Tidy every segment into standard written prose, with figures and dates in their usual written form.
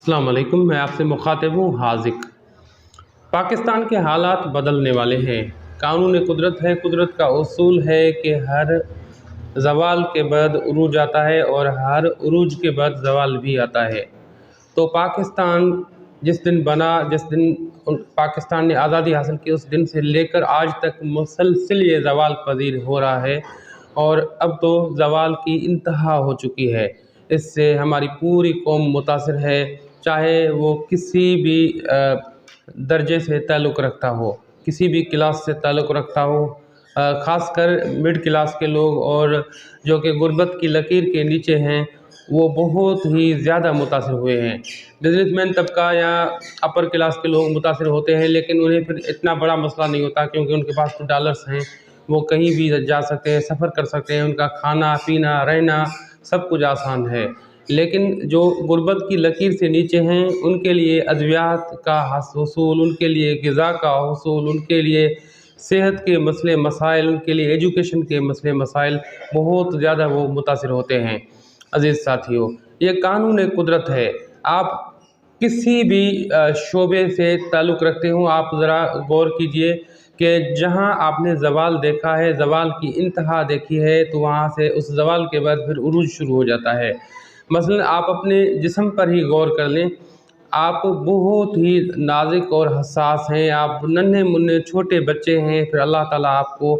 अस्सलाम वालेकुम, मैं आपसे मुखातिब हूँ हाजिक। पाकिस्तान के हालात बदलने वाले हैं। कानून कुदरत है, कुदरत का उसूल है कि हर ज़वाल के बाद उरूज आता है और हर उरूज के बाद ज़वाल भी आता है। तो पाकिस्तान जिस दिन बना, जिस दिन पाकिस्तान ने आज़ादी हासिल की, उस दिन से लेकर आज तक मुसलसिल ये ज़वाल पजीर हो रहा है और अब तो ज़वाल की इंतहा हो चुकी है। इससे हमारी पूरी कौम मुतासिर है, चाहे वो किसी भी दर्जे से ताल्लुक़ रखता हो, किसी भी क्लास से ताल्लुक़ रखता हो, ख़ासकर मिड क्लास के लोग और जो कि गुर्बत की लकीर के नीचे हैं, वो बहुत ही ज़्यादा मुतासिर हुए हैं। बिज़नेसमैन तबका या अपर क्लास के लोग मुतासिर होते हैं, लेकिन उन्हें फिर इतना बड़ा मसला नहीं होता क्योंकि उनके पास तो डॉलर्स हैं, वो कहीं भी जा सकते हैं, सफ़र कर सकते हैं, उनका खाना पीना रहना सब कुछ आसान है। लेकिन जो गुर्बत की लकीर से नीचे हैं, उनके लिए अद्वियात का हुसूल, उनके लिए ग़िज़ा का हुसूल, उनके लिए सेहत के मसले मसाइल, उनके लिए एजुकेशन के मसले मसाइल बहुत ज़्यादा वो मुतासिर होते हैं। अज़ीज़ साथियों, ये कानून कुदरत है। आप किसी भी शोबे से ताल्लुक़ रखते हो, आप ज़रा गौर कीजिए कि जहाँ आपने ज़वाल देखा है, ज़वाल की इंतहा देखी है, तो वहाँ से उस ज़वाल के बाद फिर उरूज शुरू हो जाता है। मसलन आप अपने जिस्म पर ही गौर कर लें, आप बहुत ही नाज़ुक और हसास हैं, आप नन्हे मुन्ने छोटे बच्चे हैं, फिर अल्लाह ताला आपको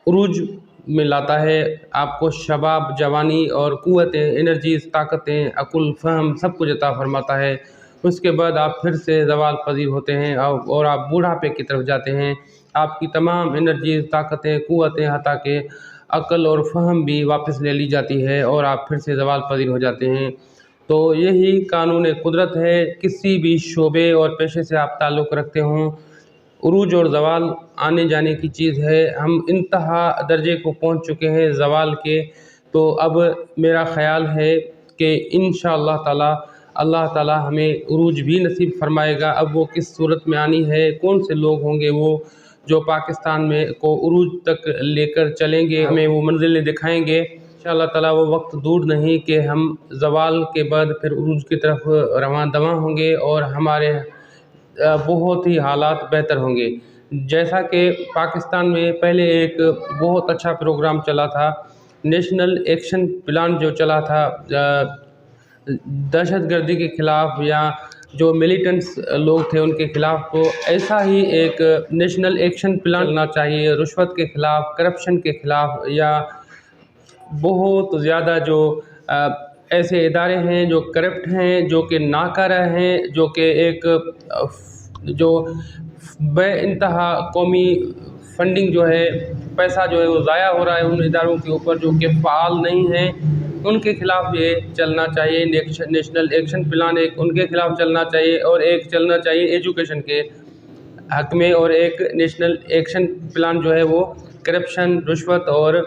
उरूज में लाता है, आपको शबाब, जवानी और क़ुव्वतें, एनर्जीज़, ताकतें, अक़ुल, फ़हम सब कुछ अता फ़रमाता है। उसके बाद आप फिर से ज़वाल पज़ीर होते हैं और आप बूढ़ापे की तरफ जाते हैं। आपकी तमाम एनर्जीज़, ताकतें, क़ुव्वतें, हत्ता कि अक़ल और फ़हम भी वापस ले ली जाती है और आप फिर से ज़वाल पज़ीर हो जाते हैं। तो यही कानून कुदरत है। किसी भी शोबे और पेशे से आप ताल्लुक़ रखते हों, उरूज और ज़वाल आने जाने की चीज़ है। हम इंतहा दर्जे को पहुँच चुके हैं ज़वाल के, तो अब मेरा ख़याल है कि इंशाअल्लाह ताला अल्लाह ताला हमें उरूज भी नसीब फ़रमाएगा। अब वो किस सूरत में आनी है, कौन से लोग होंगे वो जो पाकिस्तान में को उरूज तक लेकर चलेंगे, हमें वो मंज़िलें दिखाएँगे। इंशाअल्लाह ताला वो वक्त दूर नहीं कि हम ज़वाल के बाद फिर उरूज की तरफ रवां दवां होंगे और हमारे बहुत ही हालात बेहतर होंगे। जैसा कि पाकिस्तान में पहले एक बहुत अच्छा प्रोग्राम चला था, नेशनल एक्शन प्लान जो चला था दहशतगर्दी के ख़िलाफ़ या जो मिलिटेंट्स लोग थे उनके ख़िलाफ़, तो ऐसा ही एक नेशनल एक्शन प्लान चलना चाहिए रुश्वत के ख़िलाफ़, करप्शन के ख़िलाफ़, या बहुत ज़्यादा जो ऐसे इदारे हैं जो करप्ट हैं, जो कि नाकारा हैं, जो कि एक जो बेइंतहा कौमी फंडिंग जो है, पैसा जो है वो ज़ाया हो रहा है उन इदारों के ऊपर जो कि फ़ाल नहीं हैं, उनके ख़िलाफ़ ये चलना चाहिए। नेशनल एक्शन प्लान एक उनके ख़िलाफ़ चलना चाहिए और एक चलना चाहिए एजुकेशन के हक़ में, और एक नेशनल एक्शन प्लान जो है वो करप्शन, रुश्वत और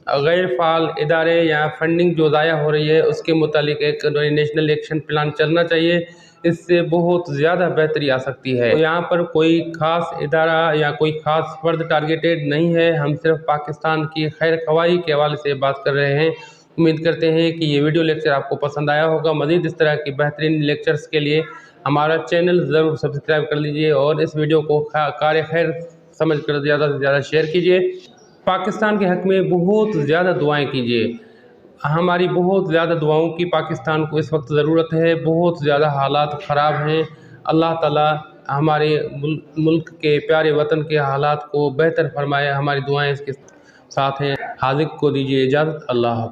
गैर फ़ाल इदारे या फंडिंग जो ज़ाया हो रही है उसके मुतालिक एक नेशनल एक्शन प्लान चलना चाहिए। इससे बहुत ज़्यादा बेहतरी आ सकती है। तो यहाँ पर कोई ख़ास इदारा या कोई ख़ास फ़र्द टारगेटेड नहीं है, हम सिर्फ पाकिस्तान की खैर ख़वाही के हवाले से बात कर रहे हैं। उम्मीद करते हैं कि ये वीडियो लेक्चर आपको पसंद आया होगा। मज़ीद इस तरह की बेहतरीन लेक्चर्स के लिए हमारा चैनल ज़रूर सब्सक्राइब कर लीजिए और इस वीडियो को कार खैर समझ कर ज़्यादा से ज़्यादा शेयर कीजिए। पाकिस्तान के हक़ में बहुत ज़्यादा दुआएँ कीजिए। हमारी बहुत ज़्यादा दुआओं की पाकिस्तान को इस वक्त ज़रूरत है। बहुत ज़्यादा हालात ख़राब हैं। अल्लाह ताला हमारे मुल्क के प्यारे वतन के हालात को बेहतर फरमाए। हमारी दुआएँ इसके साथ हैं। हाज़िक को दीजिए इजाज़त। अल्लाह।